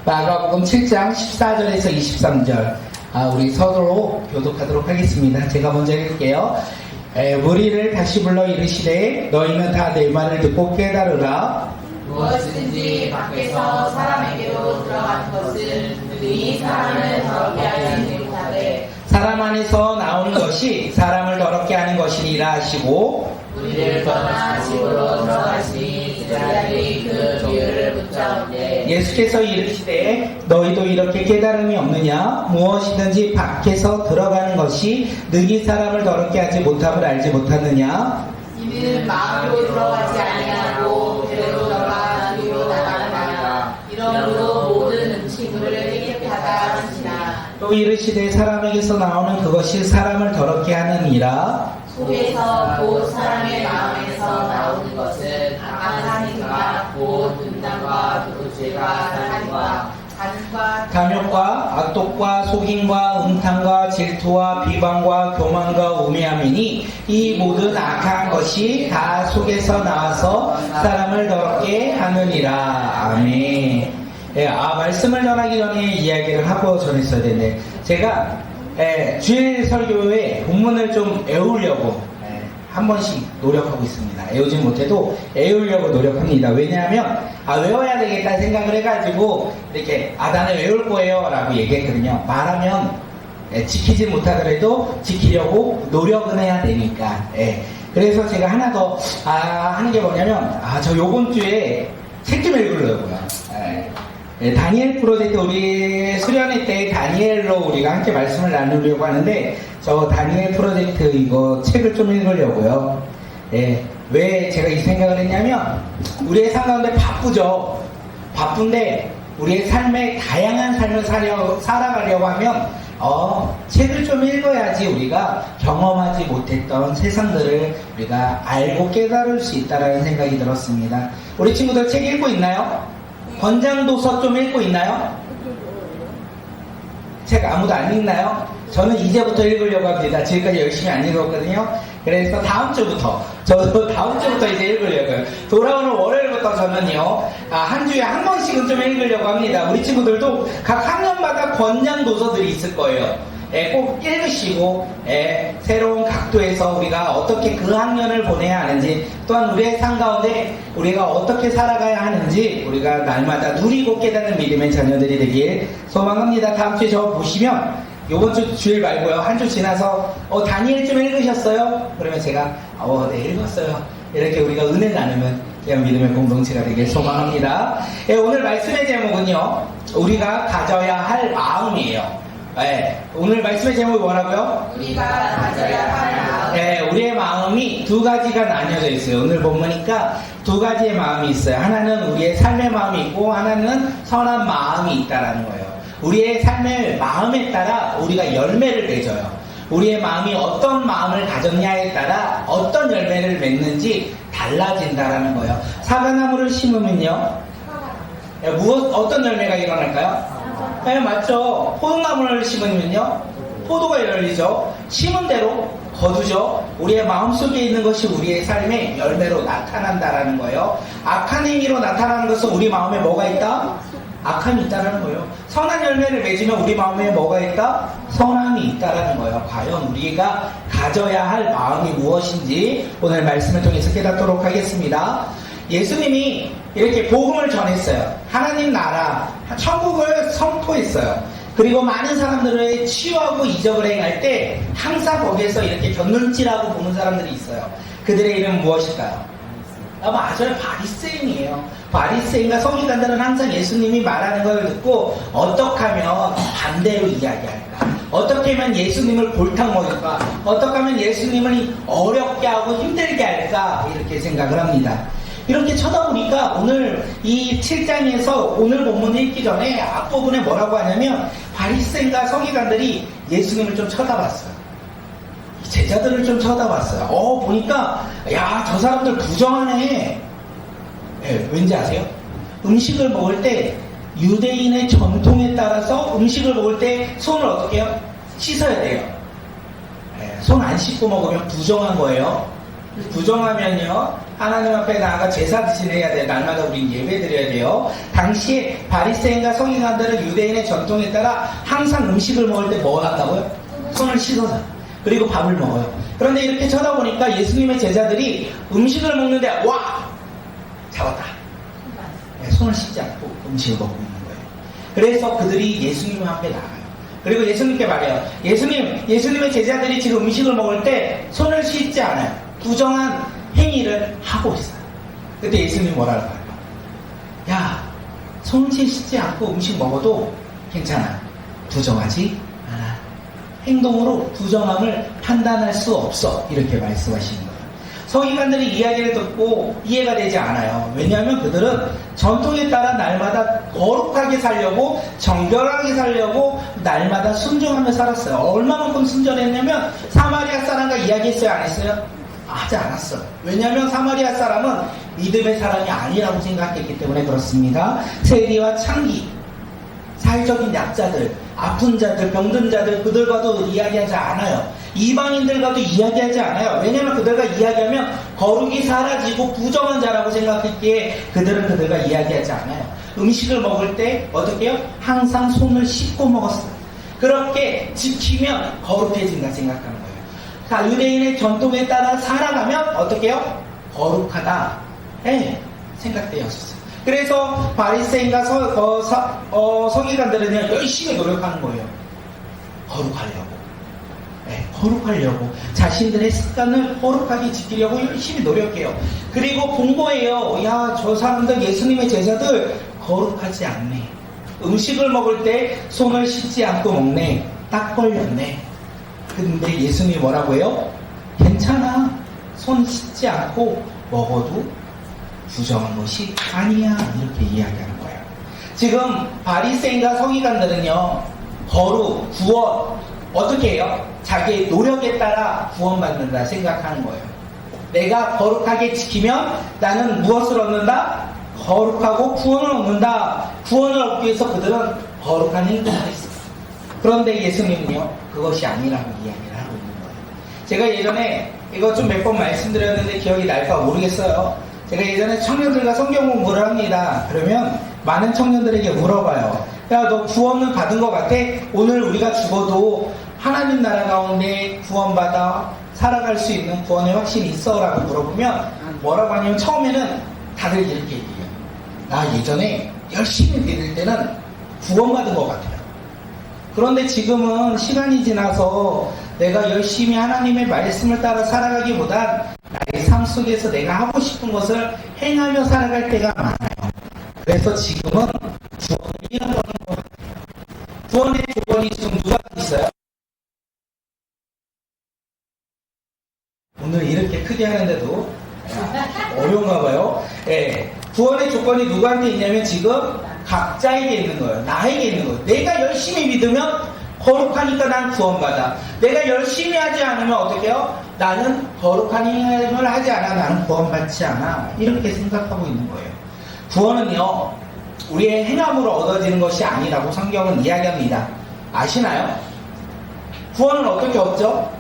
마가복음 7장 14절에서 23절 우리 서로 교독하도록 하겠습니다. 제가 먼저 읽을게요. 무리를 다시 불러 이르시되 너희는 다 내 말을 듣고 깨달으라. 무엇이든지 밖에서 사람에게로 들어가는 것은 그들이 사람을 더럽게 하지 못하되 사람 안에서 나오는 것이 사람을 더럽게 하는 것이니라 하시고 우리를 떠나 집으로 들어가시니 제자들이 그 비유를 묻자오되 예수께서 이르시되 너희도 이렇게 깨달음이 없느냐? 무엇이든지 밖에서 들어가는 것이 능히 사람을 더럽게 하지 못함을 알지 못하느냐? 이는 마음으로 들어가지 아니하고 배로 들어가 뒤로 나가느니라. 이러므로 모든 음식물을 깨끗하다 하시나 또 이르시되 사람에게서 나오는 그것이 사람을 더럽게 하느니라. 속에서 곧 사람의 마음에서 나오는 것은 악한 생각, 곧 음란과 도둑질과 살인과 간과 탐욕과 악독과 속임과 음탕과 질투와 비방과 교만과 우매함이니 이 모든 악한 것이 다 속에서 나와서 사람을 더럽게 하느니라. 아멘. 말씀을 전하기 전에 이야기를 하고 전했어야 되는데 제가 주일 설교에 본문을 좀 외우려고 한 번씩 노력하고 있습니다. 외우지 못해도 외우려고 노력합니다. 왜냐하면 외워야 되겠다 생각을 해가지고 이렇게 나는 외울 거예요 라고 얘기했거든요. 말하면 지키지 못하더라도 지키려고 노력은 해야 되니까. 그래서 제가 하나 더 하는 게 뭐냐면 저 요번 주에 책 좀 읽으려고요. 다니엘 프로젝트 우리 수련회 때 다니엘로 우리가 함께 말씀을 나누려고 하는데 저 다니엘 프로젝트 이거 책을 좀 읽으려고요. 왜 제가 이 생각을 했냐면 우리의 삶 가운데 바쁘죠. 바쁜데 우리의 삶에 다양한 삶을 살아가려고 하면 책을 좀 읽어야지 우리가 경험하지 못했던 세상들을 우리가 알고 깨달을 수 있다는 생각이 들었습니다. 우리 친구들 책 읽고 있나요? 권장도서 좀 읽고 있나요? 책 아무도 안 읽나요? 저는 이제부터 읽으려고 합니다. 지금까지 열심히 안 읽었거든요. 그래서 저도 다음 주부터 이제 읽으려고요. 돌아오는 월요일부터 저는요, 한 주에 한 번씩은 좀 읽으려고 합니다. 우리 친구들도 각 학년마다 권장도서들이 있을 거예요. 꼭 읽으시고 새로운 각도에서 우리가 어떻게 그 학년을 보내야 하는지 또한 우리의 삶 가운데 우리가 어떻게 살아가야 하는지 우리가 날마다 누리고 깨닫는 믿음의 자녀들이 되길 소망합니다. 다음 주에 저 보시면 요번 주 주일 말고요. 한 주 지나서 다니엘 좀 읽으셨어요? 그러면 제가 네 읽었어요. 이렇게 우리가 은혜를 나누면 그냥 믿음의 공동체가 되길 소망합니다. 오늘 말씀의 제목은요. 우리가 가져야 할 마음이에요. 오늘 말씀의 제목이 뭐라고요? 우리가 가져야 할 마음. 우리의 마음이 두 가지가 나뉘어져 있어요. 오늘 보니까 두 가지의 마음이 있어요. 하나는 우리의 삶의 마음이 있고 하나는 선한 마음이 있다라는 거예요. 우리의 삶의 마음에 따라 우리가 열매를 맺어요. 우리의 마음이 어떤 마음을 가졌냐에 따라 어떤 열매를 맺는지 달라진다라는 거예요. 사과나무를 심으면요. 어떤 열매가 일어날까요? 맞죠. 포도나무를 심으면요. 포도가 열리죠. 심은 대로 거두죠. 우리의 마음속에 있는 것이 우리의 삶의 열매로 나타난다라는 거예요. 악한 행위로 나타나는 것은 우리 마음에 뭐가 있다? 악함이 있다라는 거예요. 선한 열매를 맺으면 우리 마음에 뭐가 있다? 선함이 있다라는 거예요. 과연 우리가 가져야 할 마음이 무엇인지 오늘 말씀을 통해서 깨닫도록 하겠습니다. 예수님이 이렇게 복음을 전했어요. 하나님 나라, 천국을 선포했어요. 그리고 많은 사람들을 치유하고 이적을 행할 때 항상 거기에서 이렇게 곁눈질하고 보는 사람들이 있어요. 그들의 이름은 무엇일까요? 맞아요. 바리새인이에요. 바리새인과 서기관들은 항상 예수님이 말하는 걸 듣고 어떻게 하면 반대로 이야기할까? 어떻게 하면 예수님을 골탕 먹일까? 어떻게 하면 예수님을 어렵게 하고 힘들게 할까? 이렇게 생각을 합니다. 이렇게 쳐다보니까 오늘 이 7장에서 오늘 본문 읽기 전에 앞부분에 뭐라고 하냐면 바리새인과 서기관들이 예수님을 좀 쳐다봤어요. 제자들을 좀 쳐다봤어요. 보니까 저 사람들 부정하네. 왠지 아세요? 음식을 먹을 때 유대인의 전통에 따라서 음식을 먹을 때 손을 어떻게 해요? 씻어야 돼요. 손 안 씻고 먹으면 부정한 거예요. 부정하면요, 하나님 앞에 나아가 제사 지내야 돼요. 날마다 우린 예배 드려야 돼요. 당시에 바리새인과 서기관들은 유대인의 전통에 따라 항상 음식을 먹을 때 뭐 한다고요? 손을 씻어서. 그리고 밥을 먹어요. 그런데 이렇게 쳐다보니까 예수님의 제자들이 음식을 먹는데 와! 잡았다. 네, 손을 씻지 않고 음식을 먹고 있는 거예요. 그래서 그들이 예수님 앞에 나가요. 그리고 예수님께 말해요. 예수님의 제자들이 지금 음식을 먹을 때 손을 씻지 않아요. 부정한 행위를 하고 있어요. 그때 예수님이 뭐라고 할까요? 야, 손을 씻지 않고 음식 먹어도 괜찮아. 부정하지 않아. 행동으로 부정함을 판단할 수 없어. 이렇게 말씀하시는 거예요. 서기관들이 이야기를 듣고 이해가 되지 않아요. 왜냐하면 그들은 전통에 따라 날마다 거룩하게 살려고, 정결하게 살려고 날마다 순종하며 살았어요. 얼마만큼 순전했냐면 사마리아 사람과 이야기했어요, 안 했어요? 하지 않았어요. 왜냐하면 사마리아 사람은 믿음의 사람이 아니라고 생각했기 때문에 그렇습니다. 세리와 창기, 사회적인 약자들, 아픈 자들, 병든 자들, 그들과도 이야기하지 않아요. 이방인들과도 이야기하지 않아요. 왜냐하면 그들과 이야기하면 거룩이 사라지고 부정한 자라고 생각했기에 그들은 그들과 이야기하지 않아요. 음식을 먹을 때 어떻게 해요? 항상 손을 씻고 먹었어요. 그렇게 지키면 거룩해진다 생각하는 거예요. 자, 유대인의 전통에 따라 살아가면 어떻게 해요? 거룩하다. 네, 생각되었어요. 그래서 바리새인과 서기관들은 열심히 노력하는 거예요. 거룩하려고. 네, 거룩하려고. 자신들의 습관을 거룩하게 지키려고 열심히 노력해요. 그리고 공부해요. 야, 저 사람들, 예수님의 제자들 거룩하지 않네. 음식을 먹을 때 손을 씻지 않고 먹네. 딱 걸렸네. 근데 예수님이 뭐라고 해요? 괜찮아. 손 씻지 않고 먹어도 부정한 것이 아니야. 이렇게 이야기하는 거예요. 지금 바리새인과 서기관들은요, 거룩, 구원, 어떻게 해요? 자기의 노력에 따라 구원받는다 생각하는 거예요. 내가 거룩하게 지키면 나는 무엇을 얻는다? 거룩하고 구원을 얻는다. 구원을 얻기 위해서 그들은 거룩한 행동을 했어요. 그런데 예수님은요, 그것이 아니라고 이야기를 하고 있는 거예요. 제가 예전에 이거 좀 몇 번 말씀드렸는데 기억이 날까 모르겠어요. 제가 예전에 청년들과 성경 공부를 합니다. 그러면 많은 청년들에게 물어봐요. 야, 너 구원을 받은 것 같아? 오늘 우리가 죽어도 하나님 나라 가운데 구원받아 살아갈 수 있는 구원의 확신이 있어? 라고 물어보면 뭐라고 하냐면 처음에는 다들 이렇게 얘기해요. 나 예전에 열심히 믿을 때는 구원받은 것 같아요. 그런데 지금은 시간이 지나서 내가 열심히 하나님의 말씀을 따라 살아가기보단 나의 삶 속에서 내가 하고 싶은 것을 행하며 살아갈 때가 많아요. 그래서 지금은 구원을 잃어버린 것 같아요. 구원의 조건이 지금 누가 있어요? 오늘 이렇게 크게 하는데도 어려운가 봐요. 예, 구원의 조건이 누구한테 있냐면 지금 각자에게 있는 거예요. 나에게 있는 거예요. 내가 열심히 믿으면 거룩하니까 난 구원받아. 내가 열심히 하지 않으면 어떻게 해요? 나는 거룩한 행위를 하지 않아. 나는 구원받지 않아. 이렇게 생각하고 있는 거예요. 구원은요, 우리의 행함으로 얻어지는 것이 아니라고 성경은 이야기합니다. 아시나요? 구원은 어떻게 얻죠?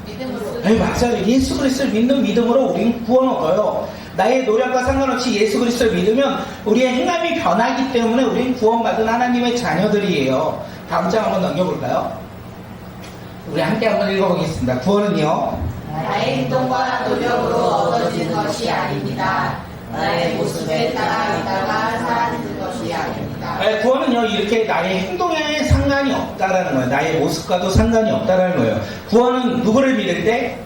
믿음으로. 네, 맞아요. 예수 그리스도를 믿는 믿음으로 우리는 구원을 얻어요. 나의 노력과 상관없이 예수 그리스도를 믿으면 우리의 행함이 변하기 때문에 우리는 구원받은 하나님의 자녀들이에요. 다음 장 한번 넘겨볼까요? 우리 함께 한번 읽어보겠습니다. 구원은요, 나의 행동과 노력으로 얻어지는 것이 아닙니다. 나의 모습에 따라 있다가 사라지는 것이 아닙니다. 네, 구원은요, 이렇게 나의 행동에 상관이 없다라는 거예요. 나의 모습과도 상관이 없다라는 거예요. 구원은 누구를 믿을 때?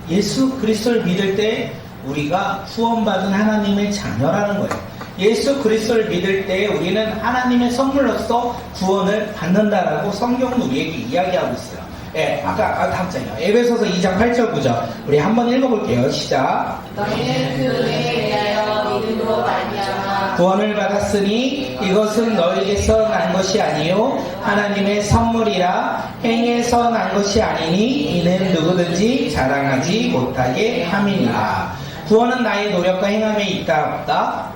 예수 그리스도를 믿을 때 우리가 구원받은 하나님의 자녀라는 거예요. 예수 그리스도를 믿을 때 우리는 하나님의 선물로서 구원을 받는다라고 성경은 우리에게 이야기하고 있어요. 예, 아까 다음 장이요. 에베소서 2장 8절 9절 우리 한번 읽어볼게요. 시작. 너희는 그 은혜에 대하여 믿음으로 말미암아 구원을 받았으니 이것은 너희에게서 난 것이 아니요 하나님의 선물이라 행해서 난 것이 아니니 이는 누구든지 자랑하지 못하게 함이니라. 구원은 나의 노력과 행함에 있다 없다?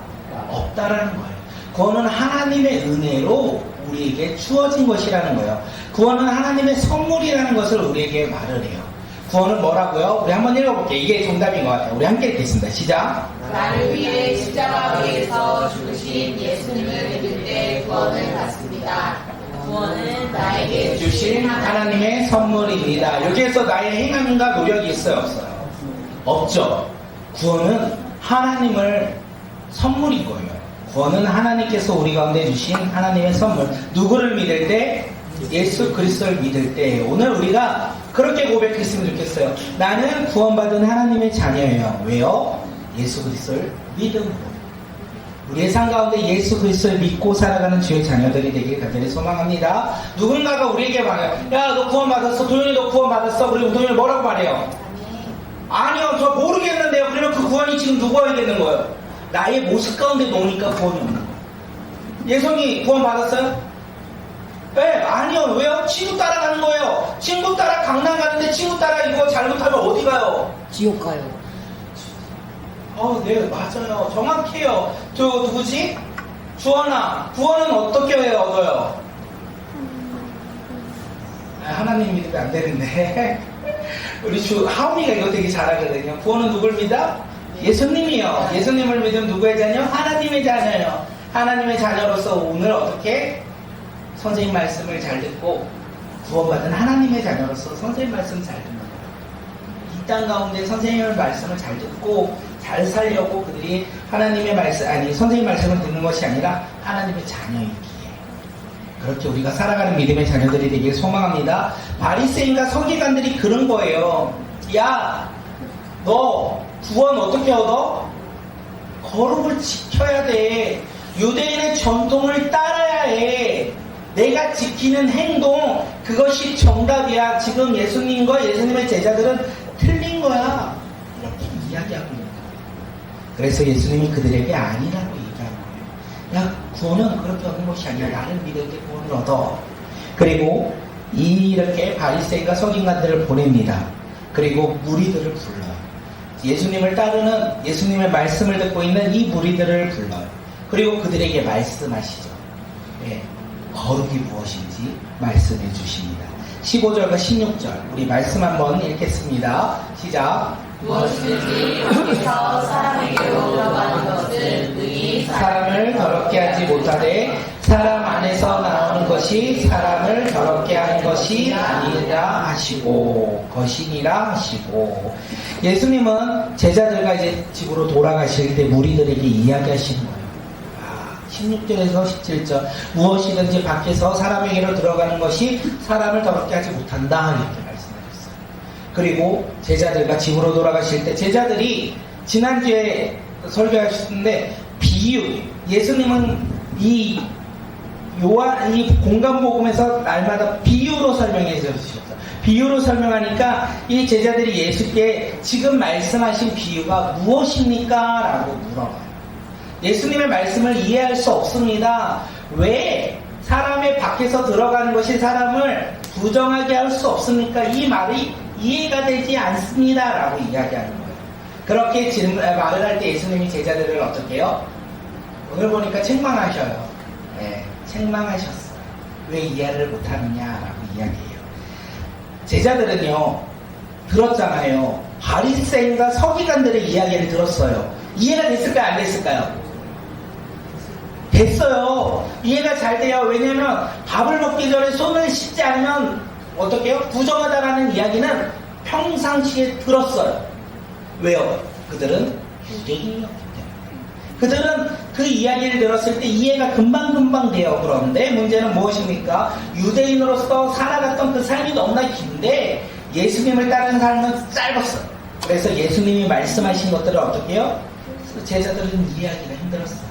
없다라는 거예요. 구원은 하나님의 은혜로 우리에게 주어진 것이라는 거예요. 구원은 하나님의 선물이라는 것을 우리에게 말을 해요. 구원은 뭐라고요? 우리 한번 읽어볼게요. 이게 정답인 것 같아요. 우리 함께 읽겠습니다. 시작. 나를 위해 십자가 위에서 죽으신 예수님을 믿을 때 구원을 받습니다. 구원은 나에게 주신 하나님의 선물입니다. 여기에서 나의 행함과 노력이 있어요, 없어요? 없죠. 구원은 하나님을 선물인 거예요. 구원은 하나님께서 우리 가운데 주신 하나님의 선물. 누구를 믿을 때? 예수 그리스도를 믿을 때. 오늘 우리가 그렇게 고백했으면 좋겠어요. 나는 구원받은 하나님의 자녀예요. 왜요? 예수 그리스도를 믿음으로. 우리의 삶 가운데 예수 그리스도를 믿고 살아가는 주의 자녀들이 되길 간절히 소망합니다. 누군가가 우리에게 말해요. 야, 너 구원받았어. 도현이 너 구원받았어. 그리고 도현이 뭐라고 말해요? 아니요, 저 모르겠는데요. 그러면 그 구원이 지금 누구에게 되는 거예요? 나의 모습 가운데 놓으니까 구원이 없는 거예요. 예성이 구원받았어요? 네, 아니요. 왜요? 친구 따라가는 거예요. 친구 따라 강남 가는데 친구 따라 이거 잘못하면 어디 가요? 지옥 가요. 네, 맞아요. 정확해요. 저 누구지? 주원아, 구원은 어떻게 해요, 얻어요? 하나님 믿으면 안 되는데. 우리 하은이가 이거 되게 잘하거든요. 구원은 누굴 믿어? 예수님이요. 예수님을 믿으면 누구의 자녀? 하나님의 자녀요. 하나님의 자녀로서 오늘 어떻게? 선생님 말씀을 잘 듣고 구원받은 하나님의 자녀로서 선생님 말씀 잘 듣는 거예요. 이 땅 가운데 선생님의 말씀을 잘 듣고 잘 살려고 그들이 하나님의 말씀, 아니 선생님 말씀을 듣는 것이 아니라 하나님의 자녀이기에 그렇게 우리가 살아가는 믿음의 자녀들이 되길 소망합니다. 바리새인과 서기관들이 그런 거예요. 야, 너 구원 어떻게 얻어? 거룩을 지켜야 돼. 유대인의 전통을 따라야 해. 내가 지키는 행동, 그것이 정답이야. 지금 예수님과 예수님의 제자들은 틀린 거야. 이렇게 이야기하고 있는 거예요. 그래서 예수님이 그들에게 아니라고 얘기하는 거예요. 야, 구원은 그렇게 얻는 것이 아니라 나를 믿을 때 구원을 얻어. 그리고 이렇게 바리새인과 서기관들을 보냅니다. 그리고 무리들을 불러요. 예수님을 따르는, 예수님의 말씀을 듣고 있는 이 무리들을 불러요. 그리고 그들에게 말씀하시죠. 예. 거룩이 무엇인지 말씀해 주십니다. 15절과 16절 우리 말씀 한번 읽겠습니다. 시작. 무엇이든지 여기서 사람에게로 들어가는 것은 능히 사람을 더럽게 하지 못하되 사람 안에서 나오는 것이 사람을 더럽게 하는 것이 아니라 하시고 거신이라 하시고. 예수님은 제자들과 이제 집으로 돌아가실 때 무리들에게 이야기하시는 거예요. 16절에서 17절 무엇이든지 밖에서 사람에게로 들어가는 것이 사람을 더럽게 하지 못한다 이렇게 말씀하셨어요. 그리고 제자들과 집으로 돌아가실 때 제자들이 지난주에 설교하셨는데 비유, 예수님은 이 공간복음에서 날마다 비유로 설명해 주셨어요. 비유로 설명하니까 이 제자들이 예수께 지금 말씀하신 비유가 무엇입니까? 라고 물어봐요. 예수님의 말씀을 이해할 수 없습니다. 왜 사람의 밖에서 들어가는 것이 사람을 부정하게 할 수 없습니까? 이 말이 이해가 되지 않습니다. 라고 이야기하는 거예요. 그렇게 말을 할 때 예수님이 제자들을 어떻게 해요? 오늘 보니까 책망하셔요. 네, 책망하셨어요. 왜 이해를 못하느냐라고 이야기해요. 제자들은요, 들었잖아요. 바리새인과 서기관들의 이야기를 들었어요. 이해가 됐을까요? 안 됐을까요? 됐어요. 이해가 잘 돼요. 왜냐면 밥을 먹기 전에 손을 씻지 않으면 어떻게 해요? 부정하다라는 이야기는 평상시에 들었어요. 왜요? 그들은 유대인이었기 때문에. 그들은 그 이야기를 들었을 때 이해가 금방금방 돼요. 그런데 문제는 무엇입니까? 유대인으로서 살아갔던 그 삶이 너무나 긴데 예수님을 따르는 삶은 짧았어요. 그래서 예수님이 말씀하신 것들을 어떻게 해요? 제자들은 이해하기가 힘들었어요.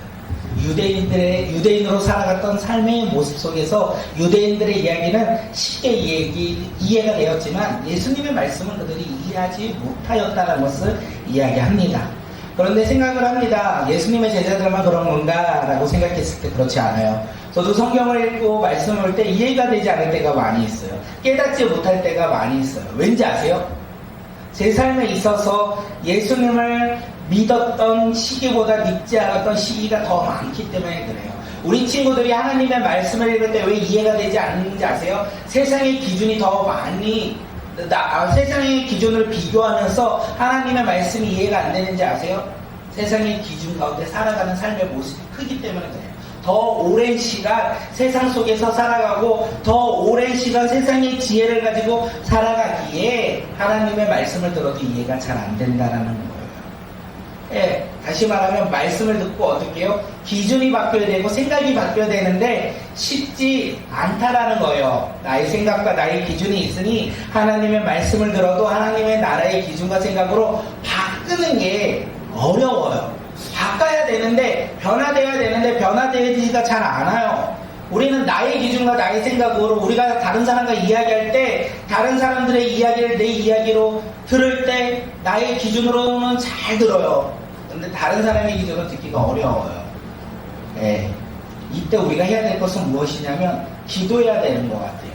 유대인으로 살아갔던 삶의 모습 속에서 유대인들의 이야기는 쉽게 이해가 되었지만 예수님의 말씀은 그들이 이해하지 못하였다는 것을 이야기합니다. 그런데 생각을 합니다. 예수님의 제자들만 그런 건가라고 생각했을 때 그렇지 않아요. 저도 성경을 읽고 말씀을 볼 때 이해가 되지 않을 때가 많이 있어요. 깨닫지 못할 때가 많이 있어요. 왠지 아세요? 제 삶에 있어서 예수님을 믿었던 시기보다 믿지 않았던 시기가 더 많기 때문에 그래요. 우리 친구들이 하나님의 말씀을 읽을 때 왜 이해가 되지 않는지 아세요? 세상의 기준이 더 많이 세상의 기준을 비교하면서 하나님의 말씀이 이해가 안 되는지 아세요? 세상의 기준 가운데 살아가는 삶의 모습이 크기 때문에 그래요. 더 오랜 시간 세상 속에서 살아가고 더 오랜 시간 세상의 지혜를 가지고 살아가기에 하나님의 말씀을 들어도 이해가 잘 안 된다는 거예요. 예, 다시 말하면 말씀을 듣고 어떻게 해요? 기준이 바뀌어야 되고 생각이 바뀌어야 되는데 쉽지 않다라는 거예요. 나의 생각과 나의 기준이 있으니 하나님의 말씀을 들어도 하나님의 나라의 기준과 생각으로 바꾸는 게 어려워요. 바꿔야 되는데 변화돼야 되는데 변화되지가 잘 않아요. 우리는 나의 기준과 나의 생각으로 우리가 다른 사람과 이야기할 때 다른 사람들의 이야기를 내 이야기로 들을 때 나의 기준으로는 잘 들어요. 근데 다른 사람의 기준으로 듣기가 어려워요. 예. 이때 우리가 해야 될 것은 무엇이냐면 기도해야 되는 것 같아요.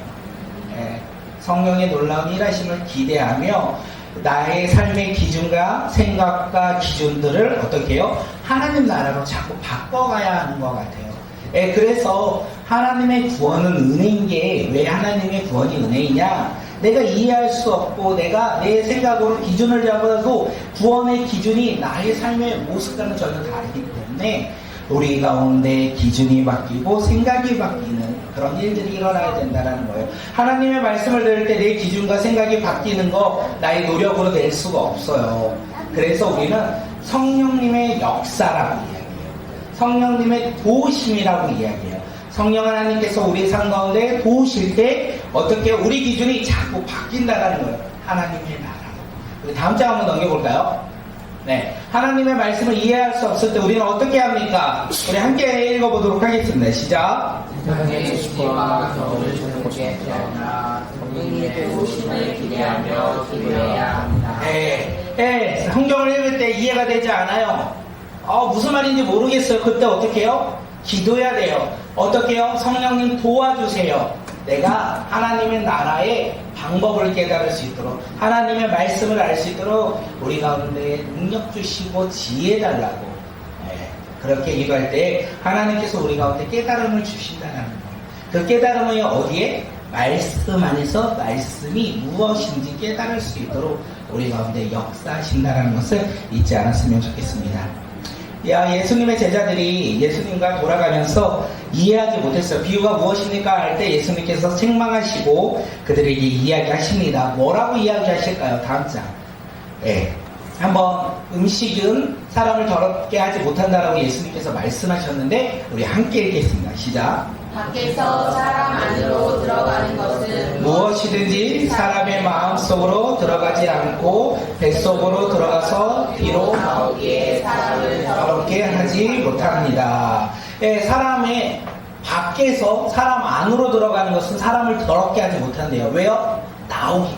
예. 성령의 놀라운 일하심을 기대하며 나의 삶의 기준과 생각과 기준들을 어떻게 해요? 하나님 나라로 자꾸 바꿔가야 하는 것 같아요. 예, 그래서 하나님의 구원은 은혜인 게 왜 하나님의 구원이 은혜이냐? 내가 이해할 수 없고 내가 내 생각으로 기준을 잡아도 구원의 기준이 나의 삶의 모습과는 전혀 다르기 때문에 우리 가운데 기준이 바뀌고 생각이 바뀌는 그런 일들이 일어나야 된다는 거예요. 하나님의 말씀을 들을 때 내 기준과 생각이 바뀌는 거 나의 노력으로 낼 수가 없어요. 그래서 우리는 성령님의 역사라고 이야기해요. 성령님의 도우심이라고 이야기해요. 성령 하나님께서 우리 삶 가운데 도우실 때 어떻게 우리 기준이 자꾸 바뀐다는 거예요. 하나님의 나라로. 우리 다음 장 한번 넘겨볼까요? 네, 하나님의 말씀을 이해할 수 없을 때 우리는 어떻게 합니까? 우리 함께 읽어보도록 하겠습니다. 시작. 세상의 지혜와 경험을 주는 것이 아니라 성령님의 도우심을 기대하며 기도해야 합니다. 네, 성경을 읽을 때 이해가 되지 않아요. 무슨 말인지 모르겠어요. 그때 어떻게 해요? 기도해야 돼요. 어떻게 해요? 성령님 도와주세요. 내가 하나님의 나라의 방법을 깨달을 수 있도록 하나님의 말씀을 알 수 있도록 우리 가운데 능력 주시고 지혜 달라고 그렇게 기도할 때 하나님께서 우리 가운데 깨달음을 주신다는 거예요. 그 깨달음이 어디에? 말씀 안에서 말씀이 무엇인지 깨달을 수 있도록 우리 가운데 역사하신다는 것을 잊지 않았으면 좋겠습니다. 예수님의 제자들이 예수님과 돌아가면서 이해하지 못했어요. 비유가 무엇입니까? 할 때 예수님께서 책망하시고 그들에게 이야기하십니다. 뭐라고 이야기하실까요? 다음 장. 한번 음식은 사람을 더럽게 하지 못한다라고 예수님께서 말씀하셨는데 우리 함께 읽겠습니다. 시작. 밖에서 사람 안으로 들어가는 것은 무엇이든지 사람의 마음속으로 들어가지 않고 뱃속으로 들어가서 뒤로 나오기에 사람을 더럽게 하지 못합니다. 사람의 밖에서 사람 안으로 들어가는 것은 사람을 더럽게 하지 못한대요. 왜요? 나오기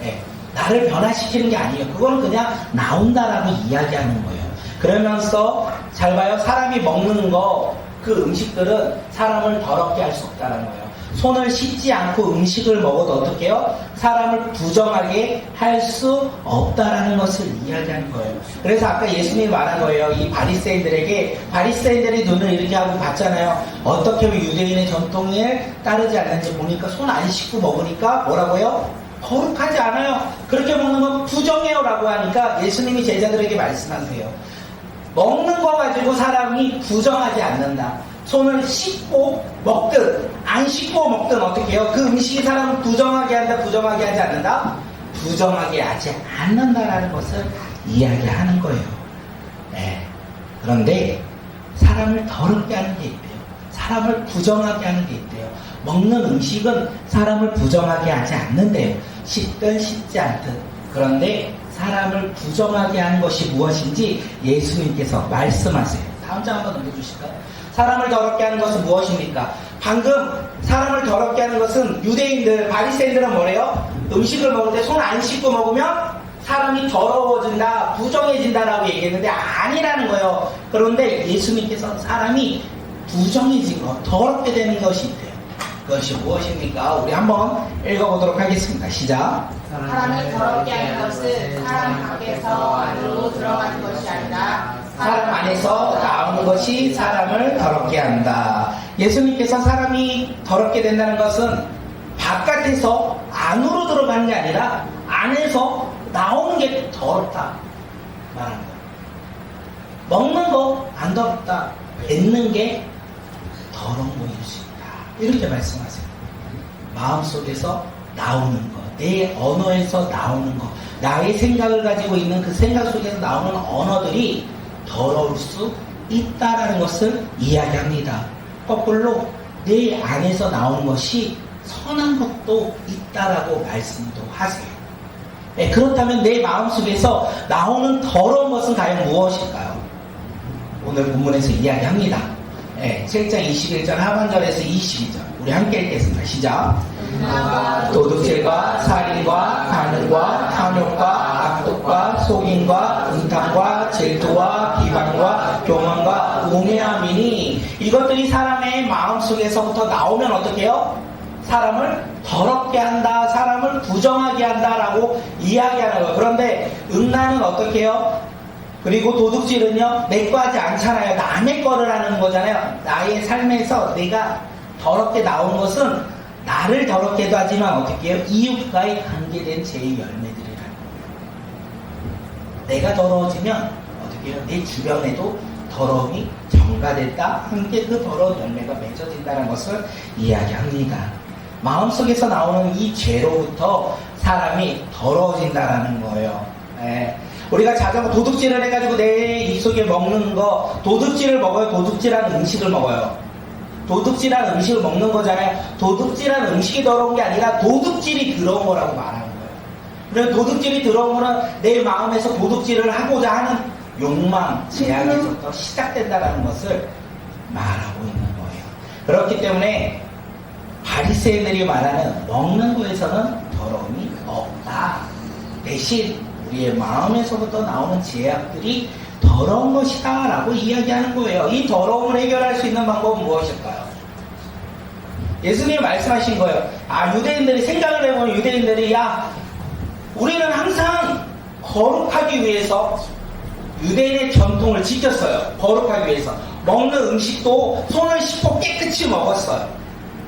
때문에. 나를 변화시키는 게 아니에요. 그건 그냥 나온다라고 이야기하는 거예요. 그러면서 잘 봐요. 사람이 먹는 거 그 음식들은 사람을 더럽게 할 수 없다는 거예요. 손을 씻지 않고 음식을 먹어도 어떻게 해요? 사람을 부정하게 할 수 없다라는 것을 이야기하는 거예요. 그래서 아까 예수님이 말한 거예요. 이 바리새인들이 눈을 이렇게 하고 봤잖아요. 어떻게 하면 유대인의 전통에 따르지 않는지 보니까 손 안 씻고 먹으니까 뭐라고요? 거룩하지 않아요. 그렇게 먹는 건 부정해요 라고 하니까 예수님이 제자들에게 말씀하세요. 먹는 거 가지고 사람이 부정하지 않는다. 손을 씻고 먹든 안 씻고 먹든 어떻게 해요? 그 음식이 사람을 부정하게 한다, 부정하게 하지 않는다? 부정하게 하지 않는다라는 것을 이야기하는 거예요. 그런데 사람을 더럽게 하는 게 있대요. 사람을 부정하게 하는 게 있대요. 먹는 음식은 사람을 부정하게 하지 않는데요. 씻든 씻지 않든. 그런데 사람을 부정하게 하는 것이 무엇인지 예수님께서 말씀하세요. 다음 장 한번 넘겨주실까요? 사람을 더럽게 하는 것은 무엇입니까? 방금 사람을 더럽게 하는 것은 유대인들, 바리새인들은 뭐래요? 음식을 먹을 때 손 안 씻고 먹으면 사람이 더러워진다, 부정해진다라고 얘기했는데 아니라는 거예요. 그런데 예수님께서 사람이 부정해진 것, 더럽게 되는 것이 있대요. 그것이 무엇입니까? 우리 한번 읽어보도록 하겠습니다. 시작. 사람을 더럽게 하는 것은 사람 밖에서 안으로 들어가는 것이 아니라 사람 안에서 나오는 것이 사람을 더럽게 한다. 예수님께서 사람이 더럽게 된다는 것은 바깥에서 안으로 들어가는 게 아니라 안에서 나오는 게 더럽다 말하는 거예요. 먹는 거 안 더럽다. 뱉는 게 더러운 거일 수 있다. 이렇게 말씀하세요. 마음속에서 나오는 거, 내 언어에서 나오는 거, 나의 생각을 가지고 있는 그 생각 속에서 나오는 언어들이 더러울 수 있다라는 것을 이야기합니다. 거꾸로 내 안에서 나오는 것이 선한 것도 있다라고 말씀도 하세요. 네, 그렇다면 내 마음속에서 나오는 더러운 것은 과연 무엇일까요? 오늘 본문에서 이야기합니다. 네, 7장 21절 하반절에서 22절 우리 함께 읽겠습니다. 시작. 도둑질과 살인과 간음과 탐욕과 악독과 속임과 음탕과 질투와 비방과 교만과 우매함이니 이것들이 사람의 마음속에서부터 나오면 어떻게 해요? 사람을 더럽게 한다, 사람을 부정하게 한다라고 이야기하는 거예요. 그런데 음란은 어떻게 해요? 그리고 도둑질은요, 내 거 하지 않잖아요. 남의 거를 하는 거잖아요. 나의 삶에서 내가 더럽게 나온 것은 나를 더럽게도 하지만 어떻게 해요? 이웃과의 관계된 제 열매들이라는 거예요. 내가 더러워지면 어떻게 해요? 내 주변에도 더러움이 전가됐다. 함께 그 더러운 열매가 맺어진다는 것을 이야기합니다. 마음속에서 나오는 이 죄로부터 사람이 더러워진다라는 거예요. 예. 우리가 자전거 도둑질을 해가지고 내 입속에 먹는 거, 도둑질을 먹어요? 도둑질한 음식을 먹어요? 도둑질한 음식을 먹는 거잖아요. 도둑질한 음식이 더러운 게 아니라 도둑질이 들어온 거라고 말하는 거예요. 그래서 도둑질이 들어온 거는 내 마음에서 도둑질을 하고자 하는 욕망, 제약에서부터 시작된다는 것을 말하고 있는 거예요. 그렇기 때문에 바리새인들이 말하는 먹는 거에서는 더러움이 없다. 대신 우리의 마음에서부터 나오는 제약들이 더러운 것이다 라고 이야기하는 거예요. 이 더러움을 해결할 수 있는 방법은 무엇일까요? 예수님이 말씀하신 거예요. 유대인들이 생각을 해보면 유대인들이 우리는 항상 거룩하기 위해서 유대인의 전통을 지켰어요. 거룩하기 위해서 먹는 음식도 손을 씻고 깨끗이 먹었어요.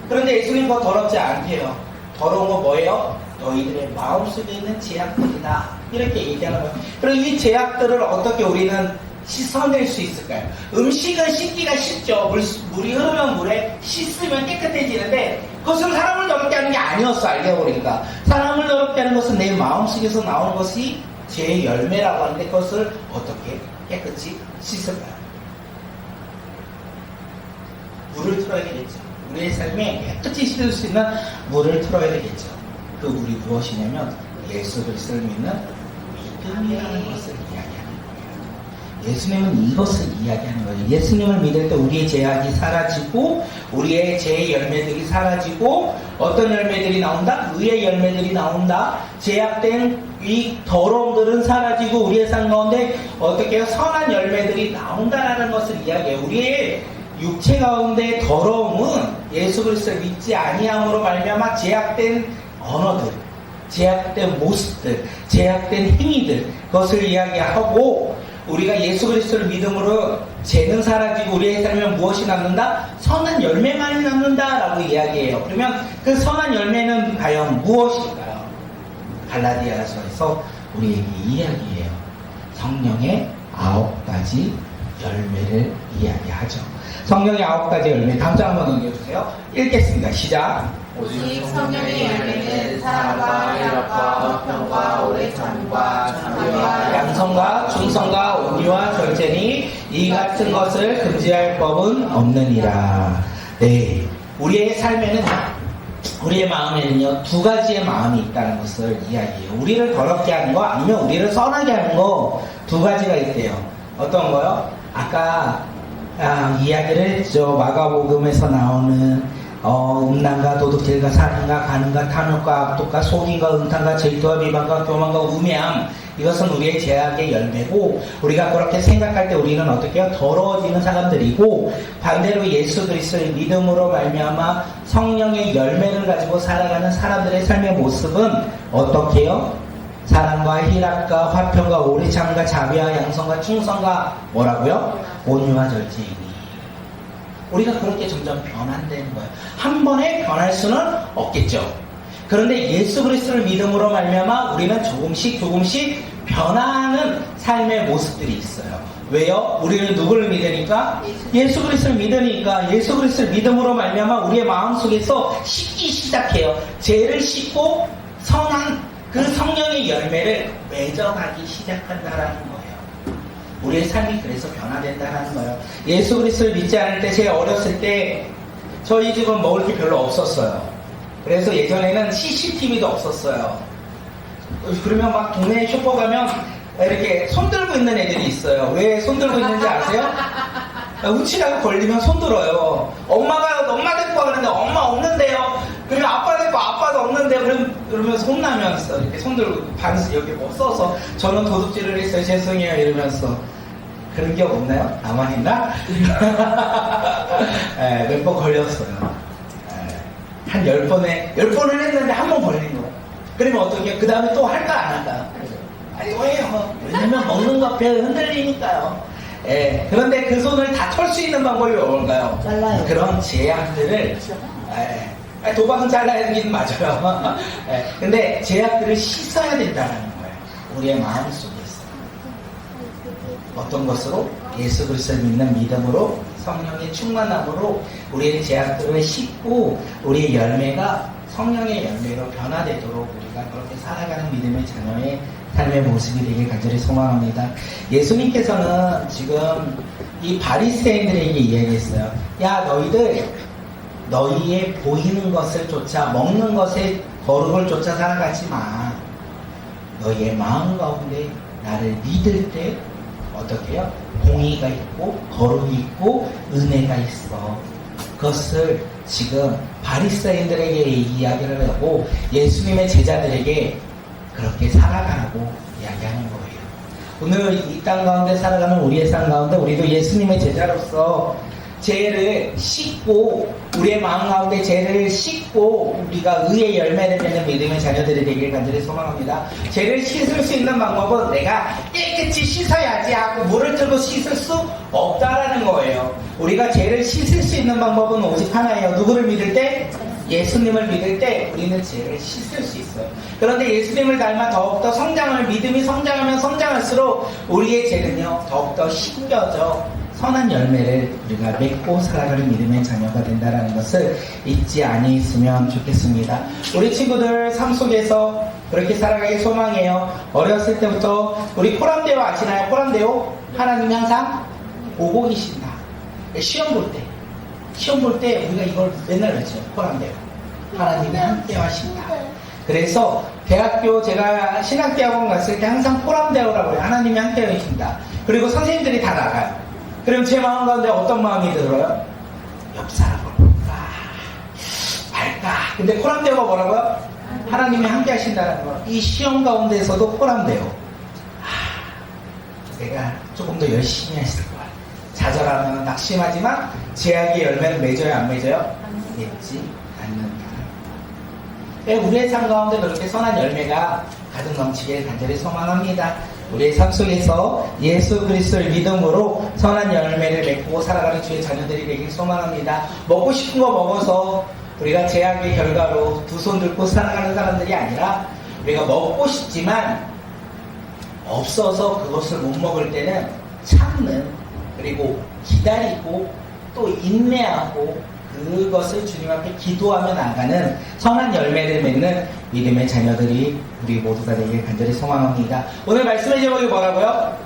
그런데 예수님 더 더럽지 않게 해요. 더러운 거 뭐예요? 너희들의 마음속에 있는 제약들이다. 이렇게 얘기하는 거예요. 그럼 이 제약들을 어떻게 우리는 씻어낼 수 있을까요? 음식은 씻기가 쉽죠. 물이 흐르면 물에 씻으면 깨끗해지는데 그것은 사람을 더럽게 하는 게 아니었어. 알게보니까 사람을 더럽게 하는 것은 내 마음속에서 나오는 것이 죄의 열매라고 하는데 그것을 어떻게 깨끗이 씻을까요? 물을 틀어야 되겠죠. 우리의 삶에 깨끗이 씻을 수 있는 물을 틀어야 되겠죠. 그 물이 무엇이냐면 예수 그리스도를 믿는 믿음이라는 것을 이야기하는 거예요. 예수님은 이것을 이야기하는 거예요. 예수님을 믿을 때 우리의 제약이 사라지고 우리의 죄의 열매들이 사라지고 어떤 열매들이 나온다? 의의 열매들이 나온다. 제약된 이 더러움들은 사라지고 우리의 삶 가운데 어떻게 해요? 선한 열매들이 나온다라는 것을 이야기해요. 우리의 육체 가운데 더러움은 예수 그리스도를 믿지 아니함으로 말미암아 제약된 언어들, 제약된 모습들, 제약된 행위들 그것을 이야기하고 우리가 예수 그리스도를 믿음으로 죄는 사라지고 우리의 삶에 무엇이 남는다? 선한 열매만이 남는다라고 이야기해요. 그러면 그 선한 열매는 과연 무엇일까요? 갈라디아서에서 우리에게 이야기해요. 성령의 9가지 열매를 이야기하죠. 성령의 9가지 열매. 다음 장 한번 넘겨주세요. 읽겠습니다. 시작. 오직 성령의 열매는 사랑과 희락과 화평과 오래 참음과 자비와 양성과 충성과 온유와 절제니 이 같은 것을 금지할 법은 없느니라. 네, 우리의 삶에는 우리의 마음에는요 2가지의 마음이 있다는 것을 이야기해요. 우리를 더럽게 하는 거 아니면 우리를 선하게 하는 거 2가지가 있대요. 어떤 거요? 아까 이야기를 했죠. 마가복음에서 나오는 음란과 도둑질과 살인과 간음과 탐욕과 악독과 속임과 음탕과 질투와 비방과 교만과 우매함 이것은 우리의 죄악의 열매고 우리가 그렇게 생각할 때 우리는 어떻게 해요? 더러워지는 사람들이고 반대로 예수 그리스도의 믿음으로 말미암아 성령의 열매를 가지고 살아가는 사람들의 삶의 모습은 어떻게 해요? 사랑과 희락과 화평과 오래 참음과 자비와 양성과 충성과 뭐라고요? 온유와 절제이니 우리가 그렇게 점점 변환되는 거예요. 한 번에 변할 수는 없겠죠. 그런데 예수 그리스도를 믿음으로 말미암아 우리는 조금씩 변화하는 삶의 모습들이 있어요. 왜요? 우리는 누구를 믿으니까? 예수 그리스도를 믿으니까 예수 그리스도를 믿음으로 말미암아 우리의 마음속에서 씻기 시작해요. 죄를 씻고 선한 그 성령의 열매를 맺어가기 시작한다라는 거예요. 우리의 삶이 그래서 변화된다는 거예요. 예수 그리스도를 믿지 않을 때, 제가 어렸을 때 저희 집은 먹을 게 별로 없었어요. 그래서 예전에는 CCTV도 없었어요. 그러면 막 동네 슈퍼 가면 이렇게 손 들고 있는 애들이 있어요. 왜 손 들고 있는지 아세요? 우치라고 걸리면 손 들어요. 엄마 데리고 가는데 엄마 없는데요. 그러면 아빠 데리고 아빠도 없는데요. 그러면서 혼나면서 이렇게 손 들고 반스 여기 뭐 써서 저는 도둑질을 했어요. 죄송해요. 이러면서. 그런 기억 없나요? 나만 있나? 네, 몇 번 걸렸어요. 한 10번을 했는데 한 번 걸린 거예요. 그러면 어떻게, 그 다음에 또 할까 안 할까? 아니, 왜요? 왜냐면 먹는 거 앞에 흔들리니까요. 예, 그런데 그 손을 다 털 수 있는 방법이 뭘까요? 잘라요. 그런 제약들을, 도박은 잘라야 되긴 맞아요. 예, 근데 제약들을 씻어야 된다는 거예요. 우리의 마음 속에서. 어떤 것으로? 예수 그리스도를 믿는 믿음으로, 성령의 충만함으로 우리의 제약들을 씻고 우리의 열매가 성령의 열매로 변화되도록 우리가 그렇게 살아가는 믿음의 자녀의 삶의 모습이 되길 간절히 소망합니다. 예수님께서는 지금 이 바리새인들에게 이야기했어요. 야, 너희들 너희의 보이는 것을 쫓아, 먹는 것의 거룩을 쫓아 살아가지 마. 너희의 마음 가운데 나를 믿을 때 어떻게 해요? 공의가 있고 거룩이 있고 은혜가 있어. 그것을 지금 바리새인들에게 이야기를 하고 예수님의 제자들에게 그렇게 살아가라고 이야기하는 거예요. 오늘 이 땅 가운데 살아가는 우리의 삶 가운데 우리도 예수님의 제자로서 죄를 씻고, 우리의 마음 가운데 죄를 씻고 우리가 의의 열매를 맺는 믿음의 자녀들이 되길 간절히 소망합니다. 죄를 씻을 수 있는 방법은 내가 깨끗이 씻어야지 하고 물을 틀고 씻을 수 없다라는 거예요. 우리가 죄를 씻을 수 있는 방법은 오직 하나예요. 누구를 믿을 때? 예수님을 믿을 때 우리는 죄를 씻을 수 있어요. 그런데 예수님을 닮아 더욱더 성장을, 믿음이 성장하면 성장할수록 우리의 죄는요 더욱더 씻겨져 선한 열매를 우리가 맺고 살아가는 믿음의 자녀가 된다는 것을 잊지 아니했으면 좋겠습니다. 우리 친구들 삶 속에서 그렇게 살아가길 소망해요. 어렸을 때부터 우리 코람데오 아시나요? 코람데오? 하나님이 항상 보고 계신다. 시험 볼 때 우리가 이걸 맨날 외쳐요. 코람데오. 하나님이 함께 하신다. 그래서 대학교, 제가 신학대학원 갔을 때 항상 코람데오라고 해요. 하나님이 함께 하신다. 그리고 선생님들이 다 나가요. 그럼 제 마음 가운데 어떤 마음이 들어요? 옆 사람을 볼까? 말까? 근데 코람데오가 뭐라고요? 하나님이 함께 하신다는 거. 이 시험 가운데에서도 코람데오. 내가 조금 더 열심히 했을 거야. 좌절하면 낙심하지만 제약의 열매는 맺어요, 안 맺어요? 맺지 않는다. 우리의 삶 가운데 그렇게 선한 열매가 가득 넘치길 간절히 소망합니다. 우리의 삶 속에서 예수 그리스도를 믿음으로 선한 열매를 맺고 살아가는 주의 자녀들이 되길 소망합니다. 먹고 싶은 거 먹어서 우리가 제약의 결과로 두 손 들고 살아가는 사람들이 아니라 우리가 먹고 싶지만 없어서 그것을 못 먹을 때는 참는, 그리고 기다리고 또 인내하고 그것을 주님 앞에 기도하며 나가는 선한 열매를 맺는 믿음의 자녀들이 우리 모두가 되길 간절히 소망합니다. 오늘 말씀의 제목이 뭐라고요?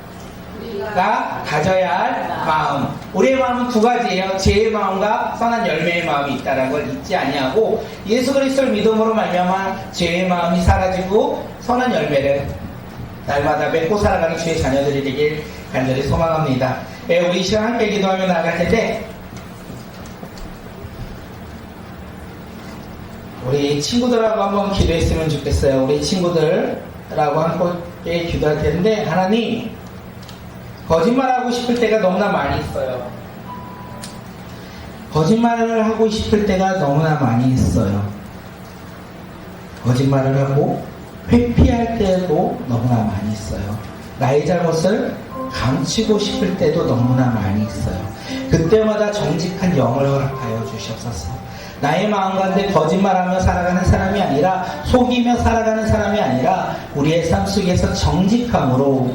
우리가 가져야 할 마음. 우리의 마음은 두 가지예요. 죄의 마음과 선한 열매의 마음이 있다는 걸 잊지 아니하고 예수 그리스도를 믿음으로 말미암아 죄의 마음이 사라지고 선한 열매를 날마다 맺고 살아가는 주의 자녀들이 되길 간절히 소망합니다. 우리 이 시간 함께 기도하며 나아갈 텐데 우리 친구들하고 한번 기도했으면 좋겠어요. 우리 친구들하고 함께 기도할 텐데, 하나님, 거짓말하고 싶을 때가 너무나 많이 있어요. 거짓말을 하고 싶을 때가 너무나 많이 있어요. 거짓말을 하고 회피할 때도 너무나 많이 있어요. 나의 잘못을 감추고 싶을 때도 너무나 많이 있어요. 그때마다 정직한 영을 허락하여 주시옵소서. 나의 마음 가운데 거짓말하며 살아가는 사람이 아니라, 속이며 살아가는 사람이 아니라, 우리의 삶 속에서 정직함으로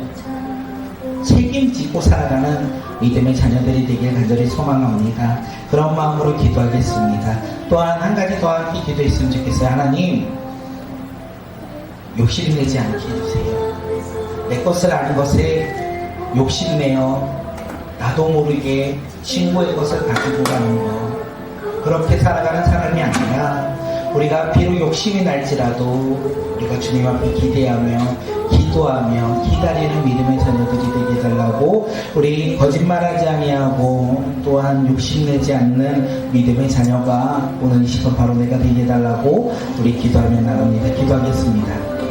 책임지고 살아가는 믿음의 자녀들이 되길 간절히 소망합니다. 그런 마음으로 기도하겠습니다. 또한 한 가지 더 함께 기도했으면 좋겠어요. 하나님, 욕심내지 않게 해주세요. 내 것을 아는 것에 욕심내어 나도 모르게 친구의 것을 가지고 가는 것, 그렇게 살아가는 사람이 아니라, 우리가 비록 욕심이 날지라도 우리가 주님 앞에 기대하며 기도하며 기다리는 믿음의 자녀들이 되게 해달라고, 우리 거짓말하지 아니하고 또한 욕심내지 않는 믿음의 자녀가 오늘 이 시간 바로 내가 되게 해달라고 우리 기도하며 나갑니다. 기도하겠습니다.